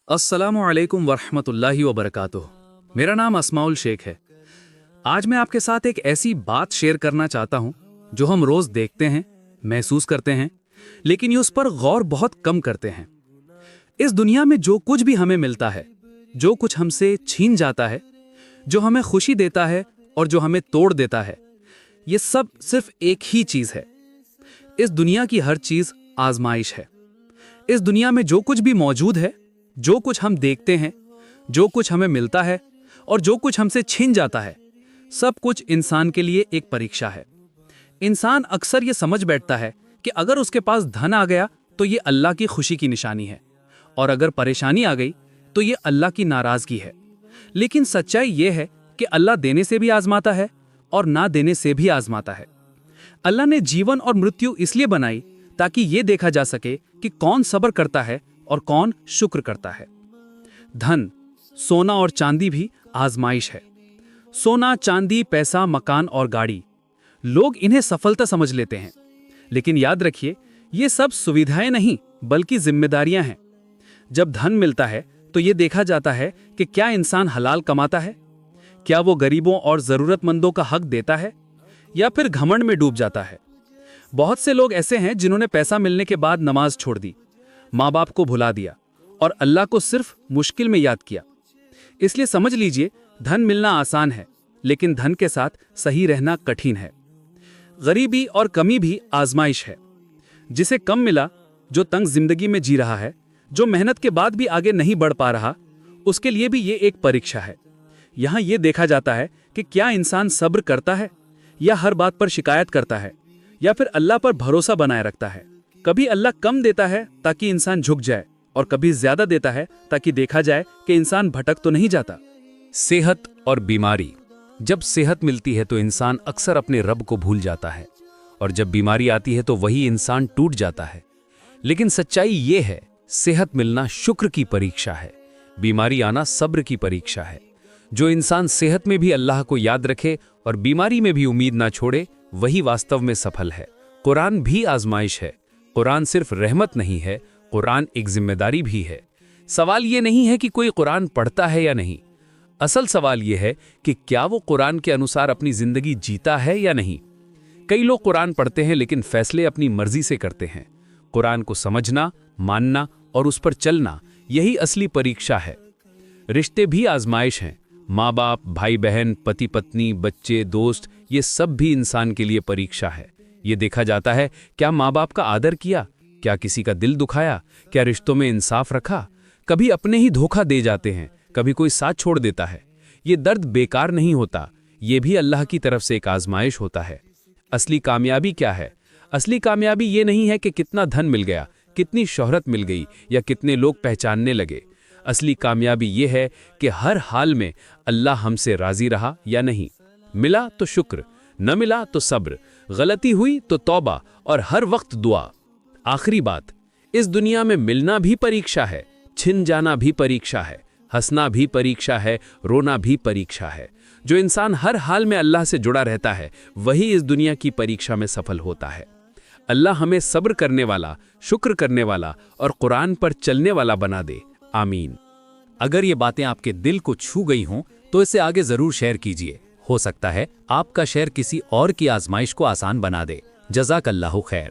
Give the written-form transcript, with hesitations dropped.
अस्सलामुअलैकुम वरहमतुल्लाहि वबरकातुह। मेरा नाम अस्माउल शेख है। आज मैं आपके साथ एक ऐसी बात शेयर करना चाहता हूं जो हम रोज देखते हैं, महसूस करते हैं, लेकिन ये उस पर गौर बहुत कम करते हैं। इस दुनिया में जो कुछ भी हमें मिलता है, जो कुछ हमसे छीन जाता है, जो हमें खुशी देता है और जो हमें तोड़ देता है, ये सब सिर्फ एक ही चीज है। इस दुनिया की हर चीज आजमाइश है। इस दुनिया में जो कुछ भी मौजूद है, जो कुछ हम देखते हैं, जो कुछ हमें मिलता है और जो कुछ हमसे छिन जाता है, सब कुछ इंसान के लिए एक परीक्षा है। इंसान अक्सर ये समझ बैठता है कि अगर उसके पास धन आ गया तो ये अल्लाह की खुशी की निशानी है, और अगर परेशानी आ गई तो ये अल्लाह की नाराजगी है। लेकिन सच्चाई ये है कि अल्लाह देने से भी आजमाता है और ना देने से भी आजमाता है। अल्लाह ने जीवन और मृत्यु इसलिए बनाई ताकि ये देखा जा सके कि कौन सब्र करता है और कौन शुक्र करता है। धन, सोना और चांदी भी आजमाइश है। सोना, चांदी, पैसा, मकान और गाड़ी, लोग इन्हें सफलता समझ लेते हैं। लेकिन याद रखिए, ये सब सुविधाएं नहीं बल्कि जिम्मेदारियां हैं। जब धन मिलता है तो ये देखा जाता है कि क्या इंसान हलाल कमाता है, क्या वो गरीबों और जरूरतमंदों का हक देता है, या फिर घमंड में डूब जाता है। बहुत से लोग ऐसे हैं जिन्होंने पैसा मिलने के बाद नमाज छोड़ दी, माँ बाप को भुला दिया और अल्लाह को सिर्फ मुश्किल में याद किया। इसलिए समझ लीजिए, धन मिलना आसान है, लेकिन धन के साथ सही रहना कठिन है। गरीबी और कमी भी आजमाइश है। जिसे कम मिला, जो तंग जिंदगी में जी रहा है, जो मेहनत के बाद भी आगे नहीं बढ़ पा रहा, उसके लिए भी ये एक परीक्षा है। यहाँ ये देखा जाता है कि क्या इंसान सब्र करता है, या हर बात पर शिकायत करता है, या फिर अल्लाह पर भरोसा बनाए रखता है। कभी अल्लाह कम देता है ताकि इंसान झुक जाए, और कभी ज्यादा देता है ताकि देखा जाए कि इंसान भटक तो नहीं जाता। सेहत और बीमारी। जब सेहत मिलती है तो इंसान अक्सर अपने रब को भूल जाता है, और जब बीमारी आती है तो वही इंसान टूट जाता है। लेकिन सच्चाई ये है, सेहत मिलना शुक्र की परीक्षा है, बीमारी आना सब्र की परीक्षा है। जो इंसान सेहत में भी अल्लाह को याद रखे और बीमारी में भी उम्मीद ना छोड़े, वही वास्तव में सफल है। कुरान भी आजमाइश है। कुरान सिर्फ रहमत नहीं है, कुरान एक जिम्मेदारी भी है। सवाल ये नहीं है कि कोई कुरान पढ़ता है या नहीं, असल सवाल ये है कि क्या वो कुरान के अनुसार अपनी जिंदगी जीता है या नहीं। कई लोग कुरान पढ़ते हैं लेकिन फैसले अपनी मर्जी से करते हैं। कुरान को समझना, मानना और उस पर चलना, यही असली परीक्षा है। रिश्ते भी आजमाइश हैं। माँ बाप, भाई बहन, पति पत्नी, बच्चे, दोस्त, ये सब भी इंसान के लिए परीक्षा है। ये देखा जाता है, क्या माँ बाप का आदर किया, क्या किसी का दिल दुखाया, क्या रिश्तों में इंसाफ रखा। कभी अपने ही धोखा दे जाते हैं, कभी कोई साथ छोड़ देता है। ये दर्द बेकार नहीं होता, ये भी अल्लाह की तरफ से एक आजमाइश होता है। असली कामयाबी क्या है? असली कामयाबी ये नहीं है कि कितना धन मिल गया, कितनी शोहरत मिल गई या कितने लोग पहचानने लगे। असली कामयाबी ये है कि हर हाल में अल्लाह हमसे राजी रहा या नहीं। मिला तो शुक्र, न मिला तो सब्र, गलती हुई तो तौबा और हर वक्त दुआ। आखिरी बात, इस दुनिया में मिलना भी परीक्षा है, छिन जाना भी परीक्षा है, हंसना भी परीक्षा है, रोना भी परीक्षा है। जो इंसान हर हाल में अल्लाह से जुड़ा रहता है, वही इस दुनिया की परीक्षा में सफल होता है। अल्लाह हमें सब्र करने वाला, शुक्र करने वाला और कुरान पर चलने वाला बना दे। आमीन। अगर ये बातें आपके दिल को छू गई हों तो इसे आगे जरूर शेयर कीजिए। हो सकता है आपका शेयर किसी और की आजमाइश को आसान बना दे। जज़ाकल्लाहु खैर।